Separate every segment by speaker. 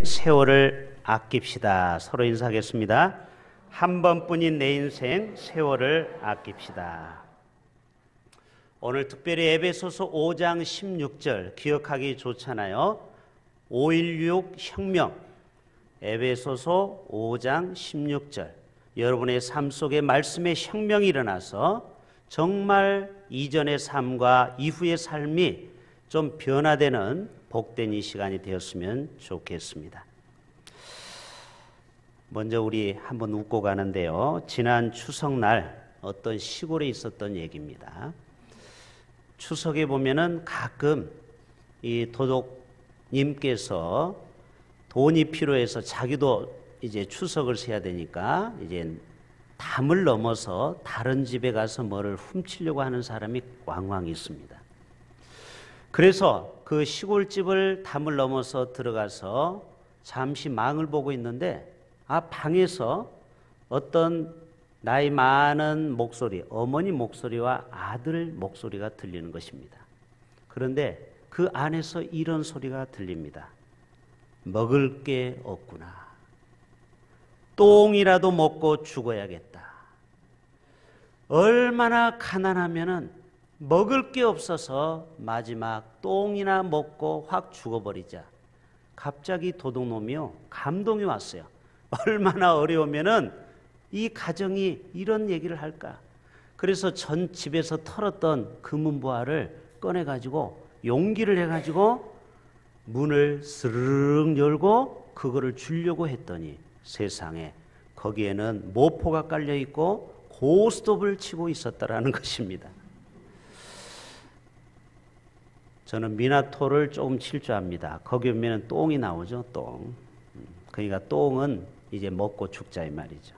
Speaker 1: 세월을 아낍시다. 서로 인사하겠습니다. 한 번뿐인 내 인생 세월을 아낍시다. 오늘 특별히 에베소서 5장 16절 기억하기 좋잖아요. 5.16 혁명, 에베소서 5장 16절. 여러분의 삶 속에 말씀의 혁명이 일어나서 정말 이전의 삶과 이후의 삶이 좀 변화되는 복된 이 시간이 되었으면 좋겠습니다. 먼저 우리 한번 웃고 가는데요. 지난 추석날 어떤 시골에 있었던 얘기입니다. 추석에 보면은 가끔 이 도둑님께서 돈이 필요해서 자기도 이제 추석을 세야 되니까 이제 담을 넘어서 다른 집에 가서 뭐를 훔치려고 하는 사람이 왕왕 있습니다. 그래서 그 시골집을 담을 넘어서 들어가서 잠시 망을 보고 있는데 방에서 어떤 나이 많은 목소리, 어머니 목소리와 아들 목소리가 들리는 것입니다. 그런데 그 안에서 이런 소리가 들립니다. 먹을 게 없구나. 똥이라도 먹고 죽어야겠다. 얼마나 가난하면은 먹을 게 없어서 마지막 똥이나 먹고 확 죽어버리자. 갑자기 도둑놈이요, 감동이 왔어요. 얼마나 어려우면은 이 가정이 이런 얘기를 할까. 그래서 전 집에서 털었던 금은보화를 꺼내가지고 용기를 해가지고 문을 스르륵 열고 그거를 주려고 했더니 세상에 거기에는 모포가 깔려있고 고스톱을 치고 있었다라는 것입니다. 저는 미나토를 조금 칠 줄 압니다. 거기 보면 똥이 나오죠, 똥. 그러니까 똥은 이제 먹고 죽자 이 말이죠.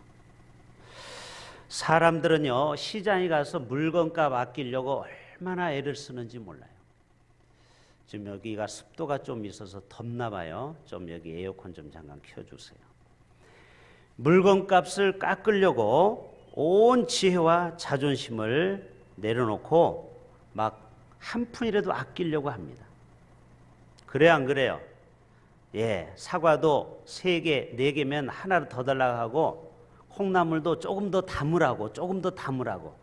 Speaker 1: 사람들은요, 시장에 가서 물건값 아끼려고 얼마나 애를 쓰는지 몰라요. 지금 여기가 습도가 좀 있어서 덥나 봐요. 좀 여기 에어컨 좀 잠깐 켜주세요. 물건값을 깎으려고 온 지혜와 자존심을 내려놓고 막 한 푼이라도 아끼려고 합니다. 그래 안 그래요? 예, 사과도 3개, 4개면 하나를 더 달라고 하고 콩나물도 조금 더 담으라고, 조금 더 담으라고.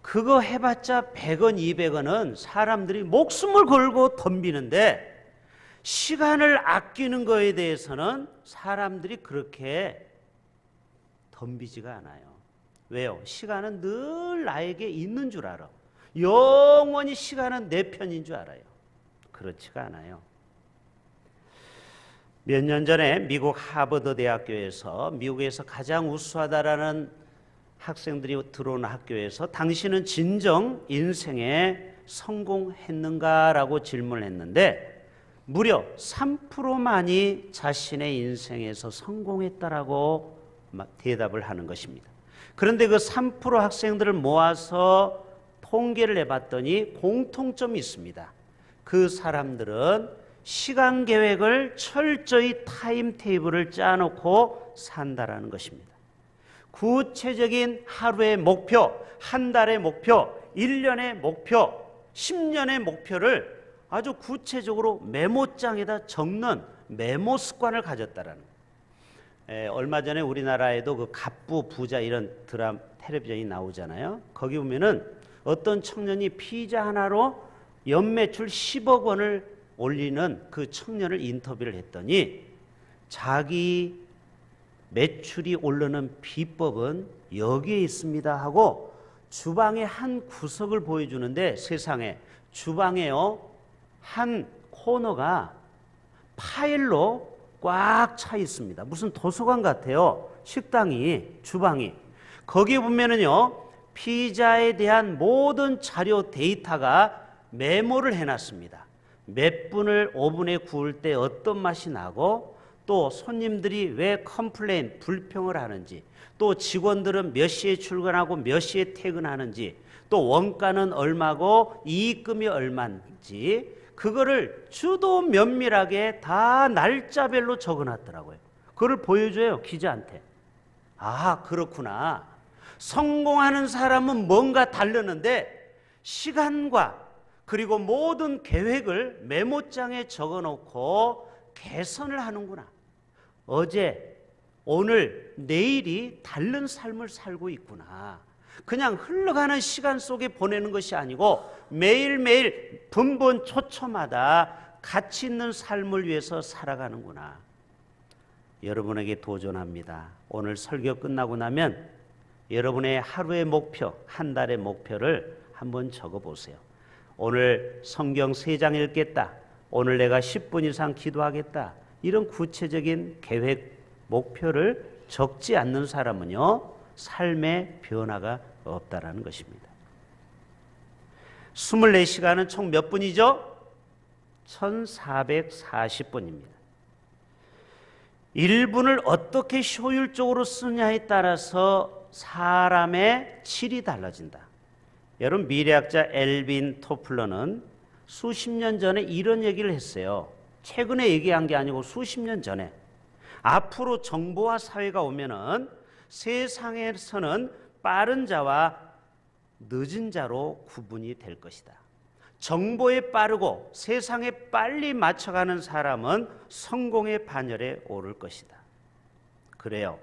Speaker 1: 그거 해봤자 100원, 200원은 사람들이 목숨을 걸고 덤비는데 시간을 아끼는 거에 대해서는 사람들이 그렇게 덤비지가 않아요. 왜요? 시간은 늘 나에게 있는 줄 알아. 영원히 시간은 내 편인 줄 알아요. 그렇지가 않아요. 몇 년 전에 미국 하버드 대학교에서 미국에서 가장 우수하다라는 학생들이 들어온 학교에서 당신은 진정 인생에 성공했는가라고 질문을 했는데 무려 3%만이 자신의 인생에서 성공했다라고 대답을 하는 것입니다. 그런데 그 3% 학생들을 모아서 통계를 해봤더니 공통점이 있습니다. 그 사람들은 시간 계획을 철저히 타임테이블을 짜놓고 산다라는 것입니다. 구체적인 하루의 목표, 한 달의 목표, 1년의 목표, 10년의 목표를 아주 구체적으로 메모장에다 적는 메모 습관을 가졌다라는 거예요. 얼마 전에 우리나라에도 그 갑부 부자 이런 드라마 텔레비전이 나오잖아요. 거기 보면은 어떤 청년이 피자 하나로 연매출 10억 원을 올리는 그 청년을 인터뷰를 했더니 자기 매출이 오르는 비법은 여기에 있습니다 하고 주방의 한 구석을 보여주는데 세상에 주방에요 한 코너가 파일로 꽉 차 있습니다. 무슨 도서관 같아요. 식당이, 주방이. 거기에 보면은요 피자에 대한 모든 자료 데이터가 메모를 해놨습니다. 몇 분을 오븐에 구울 때 어떤 맛이 나고 또 손님들이 왜 컴플레인, 불평을 하는지 또 직원들은 몇 시에 출근하고 몇 시에 퇴근하는지 또 원가는 얼마고 이익금이 얼마인지 그거를 주도 면밀하게 다 날짜별로 적어놨더라고요. 그걸 보여줘요, 기자한테. 아, 그렇구나. 성공하는 사람은 뭔가 다르는데 시간과 그리고 모든 계획을 메모장에 적어놓고 개선을 하는구나. 어제, 오늘, 내일이 다른 삶을 살고 있구나. 그냥 흘러가는 시간 속에 보내는 것이 아니고 매일매일 분분 초초마다 가치 있는 삶을 위해서 살아가는구나. 여러분에게 도전합니다. 오늘 설교 끝나고 나면 여러분의 하루의 목표, 한 달의 목표를 한번 적어보세요. 오늘 성경 3장 읽겠다. 오늘 내가 10분 이상 기도하겠다. 이런 구체적인 계획, 목표를 적지 않는 사람은요, 삶의 변화가 없다라는 것입니다. 24시간은 총 몇 분이죠? 1440분입니다. 1분을 어떻게 효율적으로 쓰냐에 따라서 사람의 질이 달라진다. 여러분, 미래학자 엘빈 토플러는 수십 년 전에 이런 얘기를 했어요. 최근에 얘기한 게 아니고 수십 년 전에. 앞으로 정보화 사회가 오면은 세상에서는 빠른 자와 늦은 자로 구분이 될 것이다. 정보에 빠르고 세상에 빨리 맞춰가는 사람은 성공의 반열에 오를 것이다. 그래요.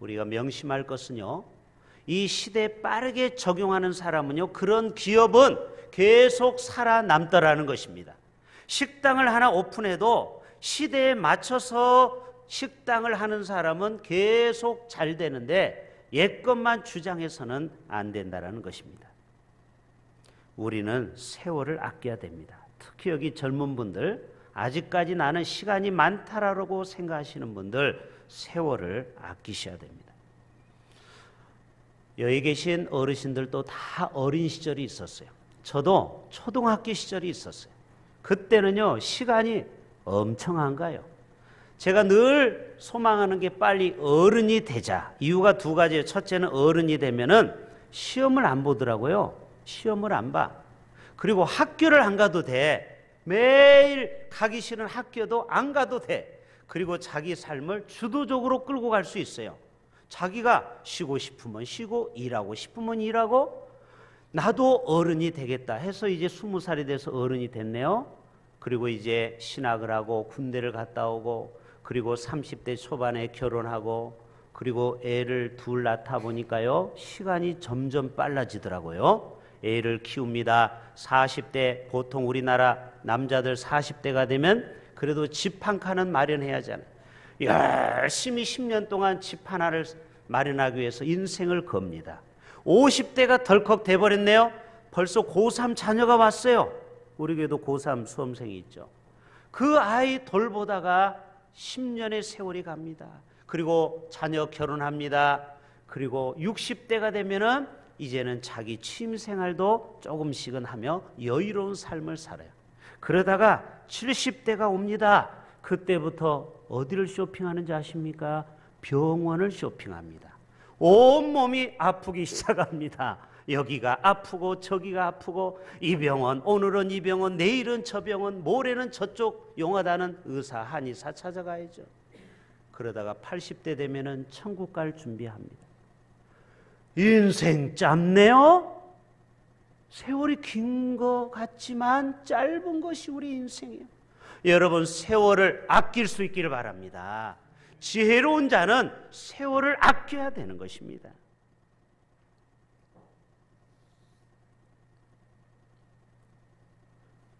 Speaker 1: 우리가 명심할 것은요, 이 시대에 빠르게 적용하는 사람은요, 그런 기업은 계속 살아남더라는 것입니다. 식당을 하나 오픈해도 시대에 맞춰서 식당을 하는 사람은 계속 잘 되는데 옛것만 주장해서는 안 된다는 것입니다. 우리는 세월을 아껴야 됩니다. 특히 여기 젊은 분들, 아직까지 나는 시간이 많다라고 생각하시는 분들, 세월을 아끼셔야 됩니다. 여기 계신 어르신들도 다 어린 시절이 있었어요. 저도 초등학교 시절이 있었어요. 그때는요, 시간이 엄청 안 가요. 제가 늘 소망하는 게 빨리 어른이 되자. 이유가 2가지예요. 첫째는 어른이 되면은 시험을 안 보더라고요. 시험을 안 봐. 그리고 학교를 안 가도 돼. 매일 가기 싫은 학교도 안 가도 돼. 그리고 자기 삶을 주도적으로 끌고 갈 수 있어요. 자기가 쉬고 싶으면 쉬고 일하고 싶으면 일하고, 나도 어른이 되겠다 해서 이제 20살이 돼서 어른이 됐네요. 그리고 이제 신학을 하고 군대를 갔다 오고, 그리고 30대 초반에 결혼하고, 그리고 애를 둘 낳다 보니까요, 시간이 점점 빨라지더라고요. 애를 키웁니다. 40대, 보통 우리나라 남자들 40대가 되면 그래도 집 한 칸은 마련해야 하잖아요. 열심히 10년 동안 집 하나를 마련하기 위해서 인생을 겁니다. 50대가 덜컥 돼버렸네요. 벌써 고3 자녀가 왔어요. 우리 교회도 고3 수험생이 있죠. 그 아이 돌보다가 10년의 세월이 갑니다. 그리고 자녀 결혼합니다. 그리고 60대가 되면은 이제는 자기 취미생활도 조금씩은 하며 여유로운 삶을 살아요. 그러다가 70대가 옵니다. 그때부터 어디를 쇼핑하는지 아십니까? 병원을 쇼핑합니다. 온몸이 아프기 시작합니다. 여기가 아프고 저기가 아프고, 이 병원, 오늘은 이 병원, 내일은 저 병원, 모레는 저쪽 용하다는 의사, 한의사 찾아가야죠. 그러다가 80대 되면은 천국 갈 준비합니다. 인생 짧네요. 세월이 긴 것 같지만 짧은 것이 우리 인생이에요. 여러분, 세월을 아낄 수 있기를 바랍니다. 지혜로운 자는 세월을 아껴야 되는 것입니다.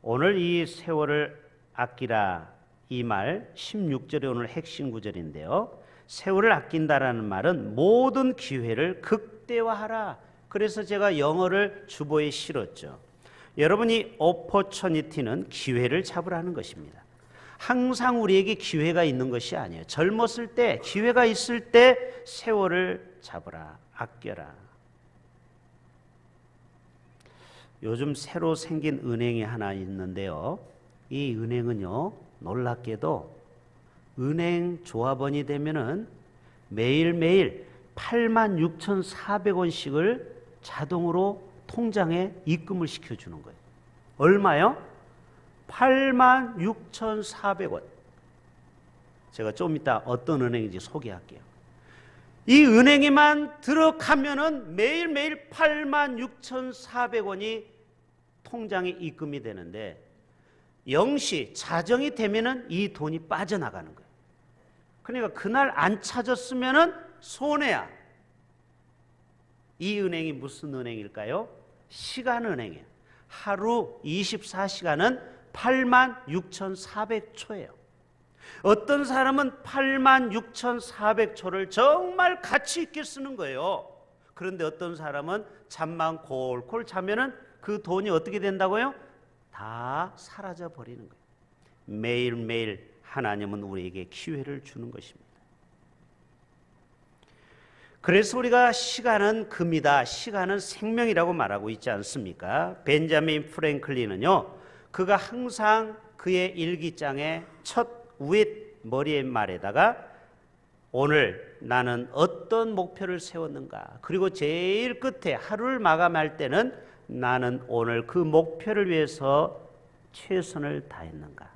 Speaker 1: 오늘 이 세월을 아끼라, 이 말 16절이 오늘 핵심 구절인데요. 세월을 아낀다라는 말은 모든 기회를 극대화하라. 그래서 제가 영어를 주보에 실었죠. 여러분이 opportunity는 기회를 잡으라는 것입니다. 항상 우리에게 기회가 있는 것이 아니에요. 젊었을 때, 기회가 있을 때 세월을 잡으라, 아껴라. 요즘 새로 생긴 은행이 하나 있는데요. 이 은행은요, 놀랍게도 은행 조합원이 되면은 매일매일 86,400원씩을 자동으로 통장에 입금을 시켜주는 거예요. 얼마요? 86,400원. 제가 좀 이따 어떤 은행인지 소개할게요. 이 은행에만 들어가면은 매일매일 86,400원이 통장에 입금이 되는데, 영시 자정이 되면은 이 돈이 빠져나가는 거예요. 그러니까 그날 안 찾았으면은 손해야. 이 은행이 무슨 은행일까요? 시간은행이에요. 하루 24시간은 86,400초예요. 어떤 사람은 86,400초를 정말 가치 있게 쓰는 거예요. 그런데 어떤 사람은 잠만 골골 자면은 그 돈이 어떻게 된다고요? 다 사라져 버리는 거예요. 매일매일 하나님은 우리에게 기회를 주는 것입니다. 그래서 우리가 시간은 금이다, 시간은 생명이라고 말하고 있지 않습니까? 벤자민 프랭클린은요, 그가 항상 그의 일기장에 첫 윗머리의 말에다가 오늘 나는 어떤 목표를 세웠는가, 그리고 제일 끝에 하루를 마감할 때는 나는 오늘 그 목표를 위해서 최선을 다했는가,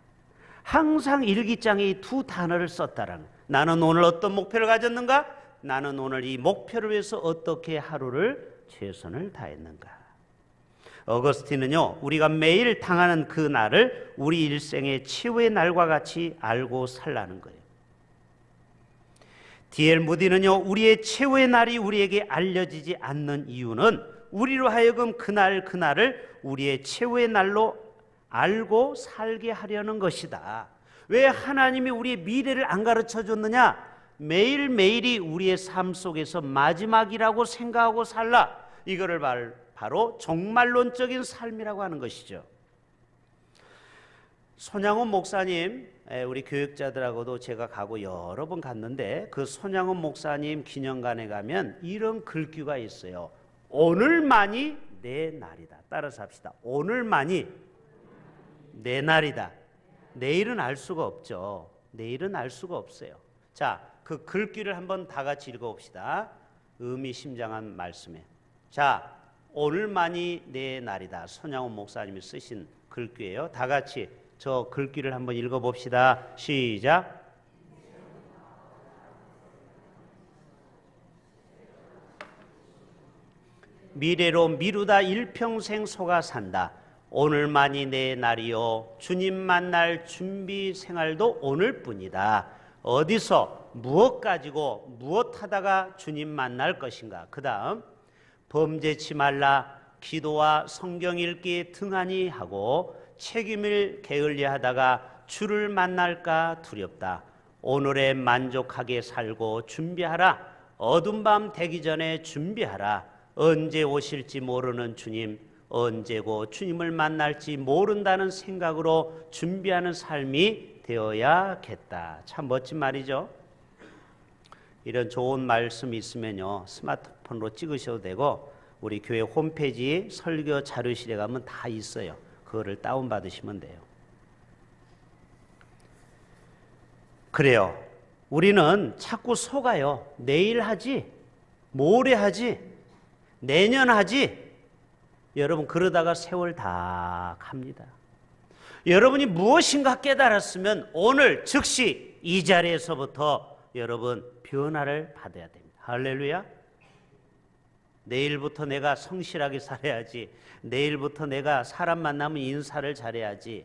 Speaker 1: 항상 일기장에 이 두 단어를 썼다라는, 나는 오늘 어떤 목표를 가졌는가, 나는 오늘 이 목표를 위해서 어떻게 하루를 최선을 다했는가. 어거스틴은요, 우리가 매일 당하는 그 날을 우리 일생의 최후의 날과 같이 알고 살라는 거예요. D.L. 무디는요, 우리의 최후의 날이 우리에게 알려지지 않는 이유는 우리로 하여금 그날을 우리의 최후의 날로 알고 살게 하려는 것이다. 왜 하나님이 우리의 미래를 안 가르쳐 줬느냐? 매일매일이 우리의 삶 속에서 마지막이라고 생각하고 살라. 이거를 바로 종말론적인 삶이라고 하는 것이죠. 손양원 목사님, 우리 교육자들하고도 제가 가고 여러 번 갔는데 그 손양원 목사님 기념관에 가면 이런 글귀가 있어요. 오늘만이 내 날이다. 따라서 합시다. 오늘만이 내 날이다. 내일은 알 수가 없죠. 내일은 알 수가 없어요. 자, 그 글귀를 한번 다 같이 읽어봅시다. 의미심장한 말씀에. 자, 오늘만이 내 날이다. 손양원 목사님이 쓰신 글귀예요. 다 같이 저 글귀를 한번 읽어봅시다. 시작. 미래로 미루다 일평생 속아 산다. 오늘만이 내 날이요. 주님 만날 준비 생활도 오늘뿐이다. 어디서 무엇 가지고 무엇 하다가 주님 만날 것인가. 그 다음 범죄치 말라. 기도와 성경 읽기 등한히 하고 책임을 게을리 하다가 주를 만날까 두렵다. 오늘에 만족하게 살고 준비하라. 어두운 밤 되기 전에 준비하라. 언제 오실지 모르는 주님, 언제고 주님을 만날지 모른다는 생각으로 준비하는 삶이 되어야겠다. 참 멋진 말이죠. 이런 좋은 말씀이 있으면요, 스마트폰으로 찍으셔도 되고 우리 교회 홈페이지 설교 자료실에 가면 다 있어요. 그거를 다운받으시면 돼요. 그래요. 우리는 자꾸 속아요. 내일 하지, 모레 하지, 내년 하지. 여러분 그러다가 세월 다 갑니다. 여러분이 무엇인가 깨달았으면 오늘 즉시 이 자리에서부터 여러분 변화를 받아야 됩니다. 할렐루야. 내일부터 내가 성실하게 살아야지, 내일부터 내가 사람 만나면 인사를 잘해야지.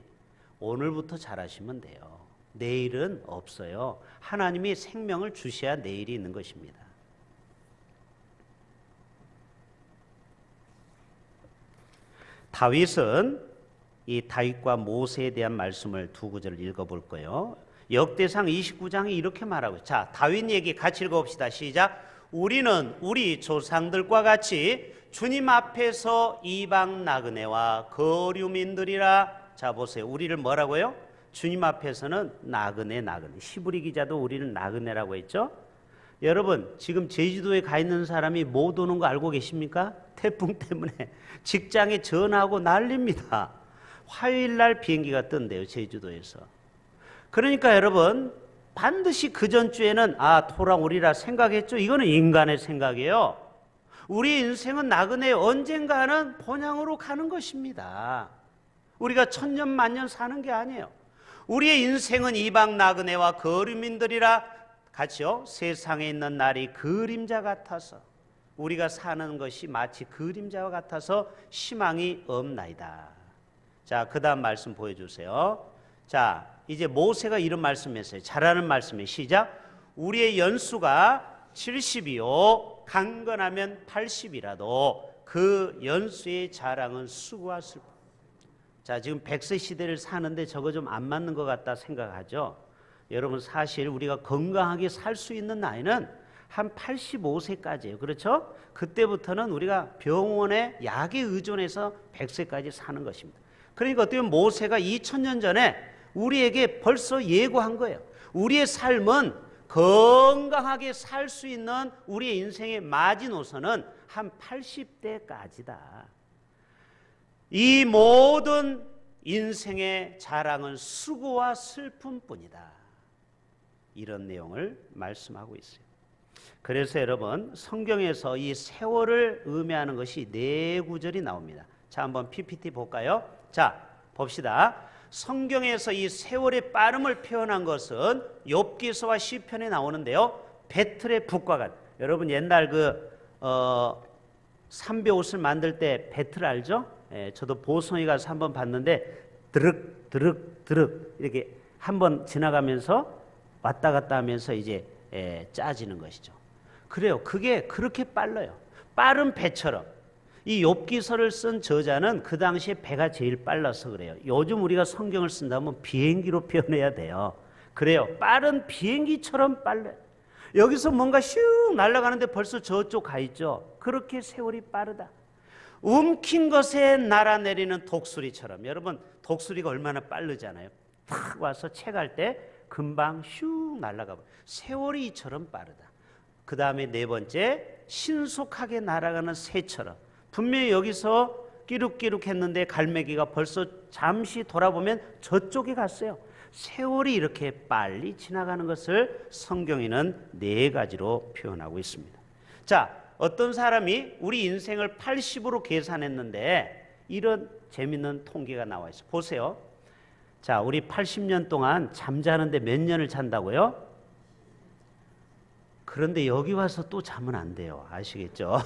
Speaker 1: 오늘부터 잘하시면 돼요. 내일은 없어요. 하나님이 생명을 주셔야 내일이 있는 것입니다. 다윗은 이 다윗과 모세에 대한 말씀을 두 구절을 읽어볼 거예요. 역대상 29장이 이렇게 말하고, 자, 다윗 얘기 같이 읽어봅시다. 시작. 우리는 우리 조상들과 같이 주님 앞에서 이방 나그네와 거류민들이라. 자, 보세요. 우리를 뭐라고요? 주님 앞에서는 나그네. 히브리 기자도 우리는 나그네라고 했죠. 여러분 지금 제주도에 가 있는 사람이 못 오는 거 알고 계십니까? 태풍 때문에 직장에 전화하고 난립니다. 화요일 날 비행기가 뜬대요, 제주도에서. 그러니까 여러분 반드시 그 전주에는 돌아오리라 생각했죠. 이거는 인간의 생각이에요. 우리 인생은 나그네, 언젠가는 본향으로 가는 것입니다. 우리가 천년 만년 사는 게 아니에요. 우리의 인생은 이방 나그네와 거류민들이라 같이요. 세상에 있는 날이 그림자 같아서, 우리가 사는 것이 마치 그림자와 같아서 희망이 없나이다. 자, 그 다음 말씀 보여주세요. 자, 이제 모세가 이런 말씀했어요. 잘하는 말씀이에요. 시작. 우리의 연수가 70이요 강건하면 80이라도 그 연수의 자랑은 수고와 슬픔. 자, 지금 100세 시대를 사는데 저거 좀 안 맞는 것 같다 생각하죠. 여러분, 사실 우리가 건강하게 살 수 있는 나이는 한 85세까지예요. 그렇죠? 그때부터는 우리가 병원의 약에 의존해서 100세까지 사는 것입니다. 그러니까 어떻게 보면 모세가 2000년 전에 우리에게 벌써 예고한 거예요. 우리의 삶은 건강하게 살 수 있는 우리의 인생의 마지노선은 한 80대까지다. 이 모든 인생의 자랑은 수고와 슬픔뿐이다. 이런 내용을 말씀하고 있어요. 그래서 여러분, 성경에서 이 세월을 의미하는 것이 네 구절이 나옵니다. 자, 한번 PPT 볼까요? 자, 봅시다. 성경에서 이 세월의 빠름을 표현한 것은 욥기서와 시편에 나오는데요. 배틀의 북과 같. 여러분, 옛날 삼배 옷을 만들 때 배틀 알죠? 예, 저도 보성에 가서 한번 봤는데 드륵 드륵 드륵 이렇게 한번 지나가면서 왔다 갔다 하면서 이제 짜지는 것이죠. 그래요. 그게 그렇게 빨라요. 빠른 배처럼. 이 욥기서를 쓴 저자는 그 당시에 배가 제일 빨라서 그래요. 요즘 우리가 성경을 쓴다면 비행기로 표현해야 돼요. 그래요. 빠른 비행기처럼 빨라요. 여기서 뭔가 슉 날아가는데 벌써 저쪽 가 있죠. 그렇게 세월이 빠르다. 움킨 것에 날아내리는 독수리처럼. 여러분, 독수리가 얼마나 빠르잖아요. 탁 와서 채갈 때 금방 슉 날아가 버려요. 세월이 이처럼 빠르다. 그 다음에 네 번째, 신속하게 날아가는 새처럼. 분명히 여기서 끼룩끼룩 했는데 갈매기가 벌써 잠시 돌아보면 저쪽에 갔어요. 세월이 이렇게 빨리 지나가는 것을 성경에는 네 가지로 표현하고 있습니다. 자, 어떤 사람이 우리 인생을 80으로 계산했는데 이런 재밌는 통계가 나와 있어요. 보세요. 자, 우리 80년 동안 잠자는데 몇 년을 잔다고요? 그런데 여기 와서 또 자면 안 돼요. 아시겠죠?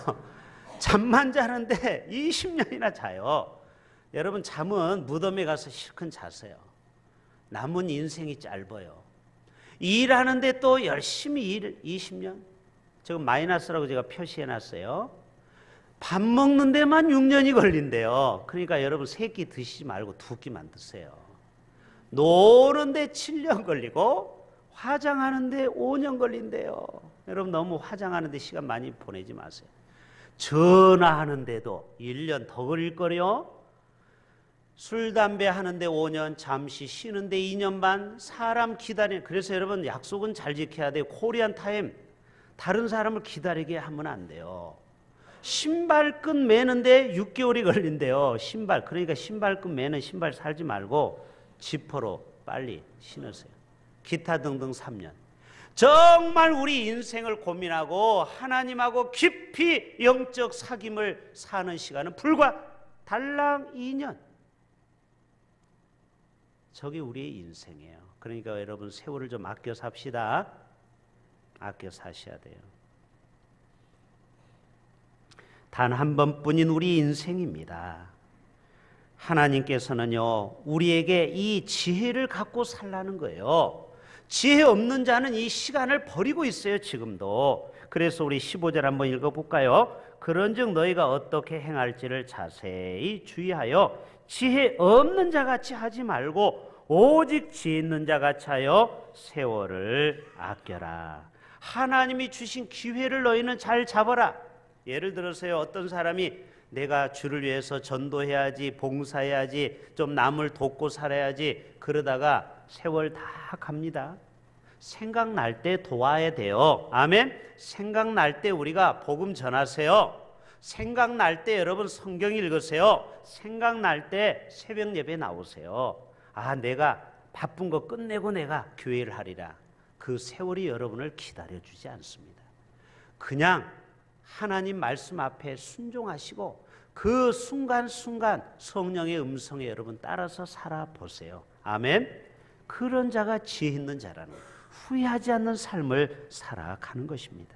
Speaker 1: 잠만 자는데 20년이나 자요. 여러분, 잠은 무덤에 가서 실컷 자세요. 남은 인생이 짧아요. 일하는데 또 열심히 일 20년. 지금 마이너스라고 제가 표시해 놨어요. 밥 먹는 데만 6년이 걸린대요. 그러니까 여러분, 세 끼 드시지 말고 두 끼만 드세요. 노는데 7년 걸리고 화장하는데 5년 걸린대요. 여러분, 너무 화장하는데 시간 많이 보내지 마세요. 전화하는데도 1년 더 걸릴 거요. 술, 담배 하는데 5년, 잠시 쉬는데 2년 반, 사람 기다리는. 그래서 여러분, 약속은 잘 지켜야 돼요. 코리안 타임. 다른 사람을 기다리게 하면 안 돼요. 신발끈 매는데 6개월이 걸린대요. 신발. 그러니까 신발끈 매는 신발 살지 말고 지퍼로 빨리 신으세요. 기타 등등 3년. 정말 우리 인생을 고민하고 하나님하고 깊이 영적 사귐을 사는 시간은 불과 달랑 2년. 저게 우리의 인생이에요. 그러니까 여러분, 세월을 좀 아껴 삽시다. 아껴 사셔야 돼요. 단 한 번뿐인 우리 인생입니다. 하나님께서는요, 우리에게 이 지혜를 갖고 살라는 거예요. 지혜 없는 자는 이 시간을 버리고 있어요, 지금도. 그래서 우리 15절 한번 읽어볼까요? 그런즉 너희가 어떻게 행할지를 자세히 주의하여 지혜 없는 자같이 하지 말고 오직 지혜 있는 자같이 하여 세월을 아껴라. 하나님이 주신 기회를 너희는 잘 잡아라. 예를 들어서요, 어떤 사람이 내가 주를 위해서 전도해야지, 봉사해야지, 좀 남을 돕고 살아야지, 그러다가 세월 다 갑니다. 생각날 때 도와야 돼요. 아멘. 생각날 때 우리가 복음 전하세요. 생각날 때 여러분 성경 읽으세요. 생각날 때 새벽 예배 나오세요. 아, 내가 바쁜 거 끝내고 내가 교회를 하리라. 그 세월이 여러분을 기다려주지 않습니다. 그냥 하나님 말씀 앞에 순종하시고 그 순간순간 성령의 음성에 여러분 따라서 살아보세요. 아멘. 그런 자가 지혜 있는 자라는 거예요. 후회하지 않는 삶을 살아가는 것입니다.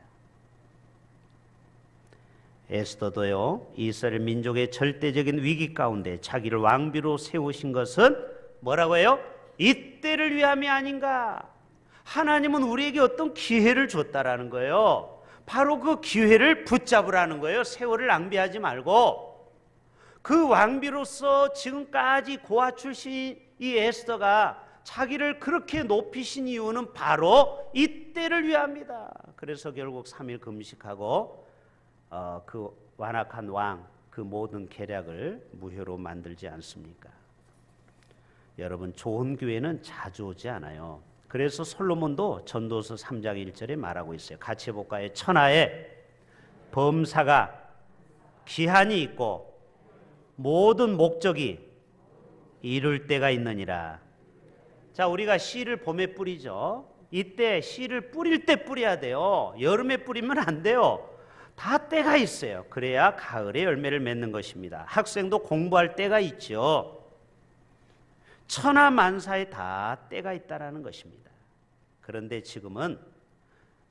Speaker 1: 에스더도요, 이스라엘 민족의 절대적인 위기 가운데 자기를 왕비로 세우신 것은 뭐라고 해요? 이때를 위함이 아닌가. 하나님은 우리에게 어떤 기회를 줬다라는 거예요. 바로 그 기회를 붙잡으라는 거예요. 세월을 낭비하지 말고. 그 왕비로서 지금까지 고아 출신 이 에스더가 자기를 그렇게 높이신 이유는 바로 이때를 위함이다. 그래서 결국 3일 금식하고 그 완악한 왕, 그 모든 계략을 무효로 만들지 않습니까? 여러분, 좋은 교회는 자주 오지 않아요. 그래서 솔로몬도 전도서 3장 1절에 말하고 있어요. 같이 해볼까요? 천하에 범사가 기한이 있고 모든 목적이 이룰 때가 있느니라. 자, 우리가 씨를 봄에 뿌리죠. 이때 씨를 뿌릴 때 뿌려야 돼요. 여름에 뿌리면 안 돼요. 다 때가 있어요. 그래야 가을에 열매를 맺는 것입니다. 학생도 공부할 때가 있죠. 천하만사에 다 때가 있다라는 것입니다. 그런데 지금은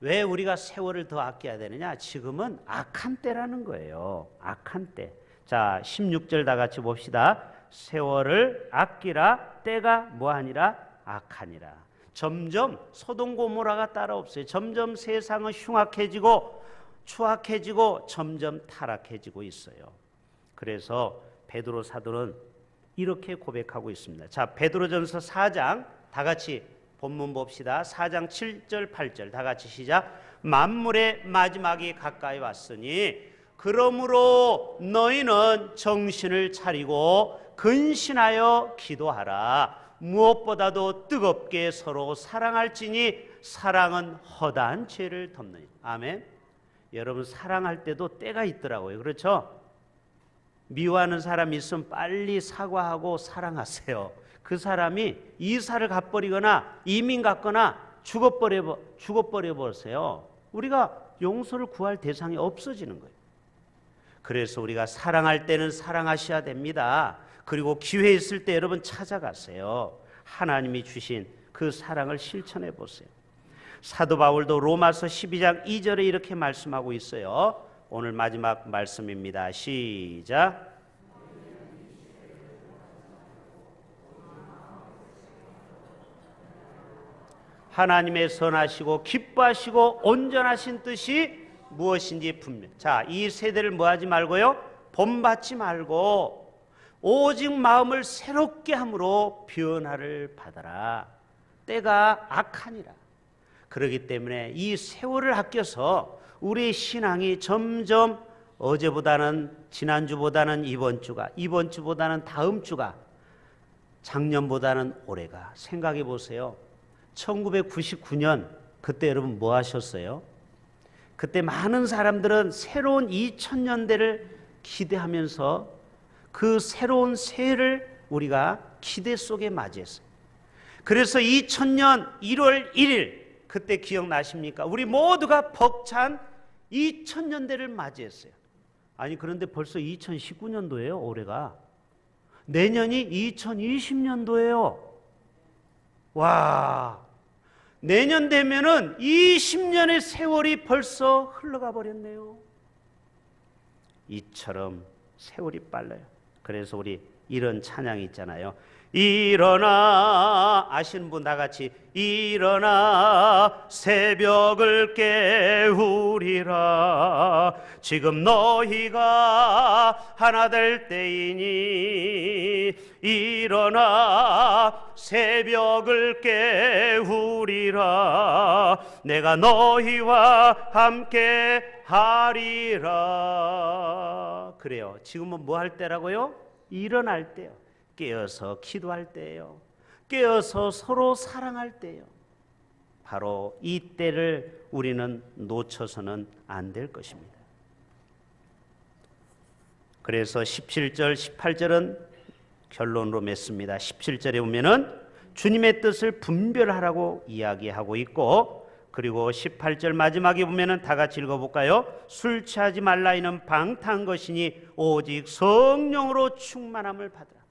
Speaker 1: 왜 우리가 세월을 더 아껴야 되느냐? 지금은 악한 때라는 거예요. 악한 때. 자, 16절 다 같이 봅시다. 세월을 아끼라, 때가 뭐하니라? 악하니라. 점점 소돔 고모라가 따라 없어요. 점점 세상은 흉악해지고 추악해지고 점점 타락해지고 있어요. 그래서 베드로 사도는 이렇게 고백하고 있습니다. 자, 베드로전서 4장 다 같이 본문 봅시다. 4장 7절 8절 다 같이 시작. 만물의 마지막이 가까이 왔으니 그러므로 너희는 정신을 차리고 근신하여 기도하라. 무엇보다도 뜨겁게 서로 사랑할지니 사랑은 허다한 죄를 덮느니라. 아멘. 여러분, 사랑할 때도 때가 있더라고요. 그렇죠? 미워하는 사람이 있으면 빨리 사과하고 사랑하세요. 그 사람이 이사를 가버리거나 이민 갔거나 죽어버려 버리세요. 우리가 용서를 구할 대상이 없어지는 거예요. 그래서 우리가 사랑할 때는 사랑하셔야 됩니다. 그리고 기회 있을 때 여러분 찾아가세요. 하나님이 주신 그 사랑을 실천해 보세요. 사도 바울도 로마서 12장 2절에 이렇게 말씀하고 있어요. 오늘 마지막 말씀입니다. 시작. 하나님의 선하시고 기뻐하시고 온전하신 뜻이 무엇인지 분명. 자, 이 세대를 뭐하지 말고요? 본받지 말고 오직 마음을 새롭게 함으로 변화를 받아라. 때가 악하니라. 그렇기 때문에 이 세월을 아껴서 우리의 신앙이 점점 어제보다는 지난주보다는 이번 주보다는 다음 주가, 작년보다는 올해가. 생각해 보세요. 1999년 그때 여러분 뭐 하셨어요? 그때 많은 사람들은 새로운 2000년대를 기대하면서 그 새로운 새해를 우리가 기대 속에 맞이했어요. 그래서 2000년 1월 1일 그때 기억나십니까? 우리 모두가 벅찬 2000년대를 맞이했어요. 아니, 그런데 벌써 2019년도예요. 올해가. 내년이 2020년도예요. 와, 내년 되면은 20년의 세월이 벌써 흘러가 버렸네요. 이처럼 세월이 빨라요. 그래서 우리 이런 찬양이 있잖아요. 일어나, 아시는 분 다 같이 일어나 새벽을 깨우리라. 지금 너희가 하나 될 때이니 일어나 새벽을 깨우리라. 내가 너희와 함께 하리라. 그래요. 지금은 뭐 할 때라고요? 일어날 때요. 깨어서 기도할 때예요. 깨어서 서로 사랑할 때예요. 바로 이 때를 우리는 놓쳐서는 안 될 것입니다. 그래서 17절, 18절은 결론으로 맺습니다. 17절에 보면은 주님의 뜻을 분별하라고 이야기하고 있고, 그리고 18절 마지막에 보면은 다 같이 읽어볼까요? 술 취하지 말라 이는 방탕한 것이니 오직 성령으로 충만함을 받으라.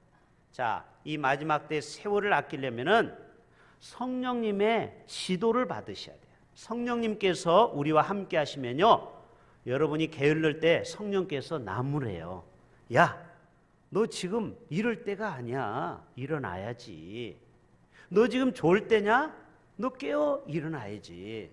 Speaker 1: 자, 이 마지막 때 세월을 아끼려면은 성령님의 지도를 받으셔야 돼요. 성령님께서 우리와 함께 하시면요, 여러분이 게을를 때 성령께서 나무래요. 야, 너 지금 이럴 때가 아니야. 일어나야지. 너 지금 좋을 때냐? 너 깨어 일어나야지.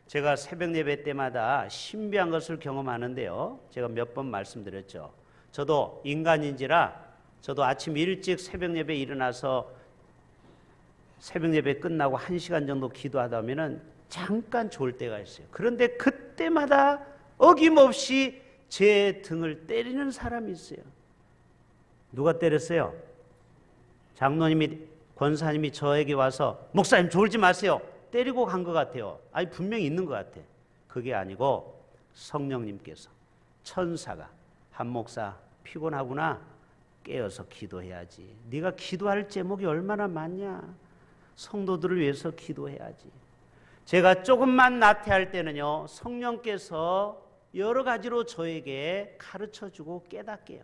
Speaker 1: 제가 새벽 예배 때마다 신비한 것을 경험하는데요. 제가 몇 번 말씀드렸죠. 저도 인간인지라 저도 아침 일찍 새벽 예배 일어나서 새벽 예배 끝나고 1시간 정도 기도하다 보면은 잠깐 좋을 때가 있어요. 그런데 그때마다 어김없이 제 등을 때리는 사람이 있어요. 누가 때렸어요? 장로님이, 권사님이 저에게 와서 목사님 졸지 마세요. 때리고 간 것 같아요. 아니 분명히 있는 것 같아. 그게 아니고 성령님께서, 천사가, 한 목사 피곤하구나. 깨어서 기도해야지. 네가 기도할 제목이 얼마나 많냐. 성도들을 위해서 기도해야지. 제가 조금만 나태할 때는요, 성령께서 여러 가지로 저에게 가르쳐주고 깨닫게 해요.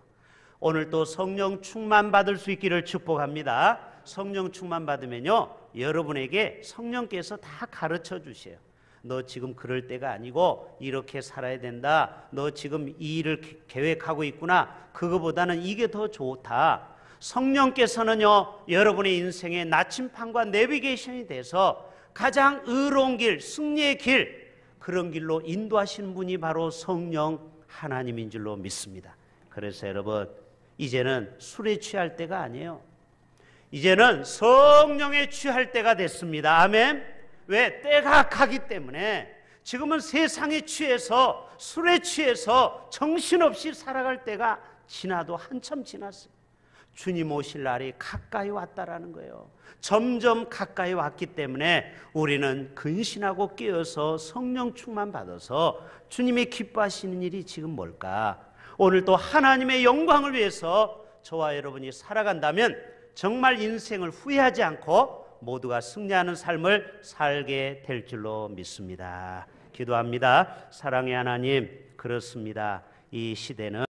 Speaker 1: 오늘 또 성령 충만 받을 수 있기를 축복합니다. 성령 충만 받으면요, 여러분에게 성령께서 다 가르쳐 주세요. 너 지금 그럴 때가 아니고 이렇게 살아야 된다. 너 지금 이 일을 계획하고 있구나. 그거보다는 이게 더 좋다. 성령께서는요, 여러분의 인생의 나침판과 내비게이션이 돼서 가장 의로운 길, 승리의 길, 그런 길로 인도하시는 분이 바로 성령 하나님인 줄로 믿습니다. 그래서 여러분, 이제는 술에 취할 때가 아니에요. 이제는 성령에 취할 때가 됐습니다. 아멘. 왜? 때가 가기 때문에. 지금은 세상에 취해서, 술에 취해서 정신없이 살아갈 때가 지나도 한참 지났어요. 주님 오실 날이 가까이 왔다라는 거예요. 점점 가까이 왔기 때문에 우리는 근신하고 깨어서 성령 충만 받아서 주님이 기뻐하시는 일이 지금 뭘까? 오늘 또 하나님의 영광을 위해서 저와 여러분이 살아간다면 정말 인생을 후회하지 않고 모두가 승리하는 삶을 살게 될 줄로 믿습니다. 기도합니다. 사랑의 하나님, 그렇습니다. 이 시대는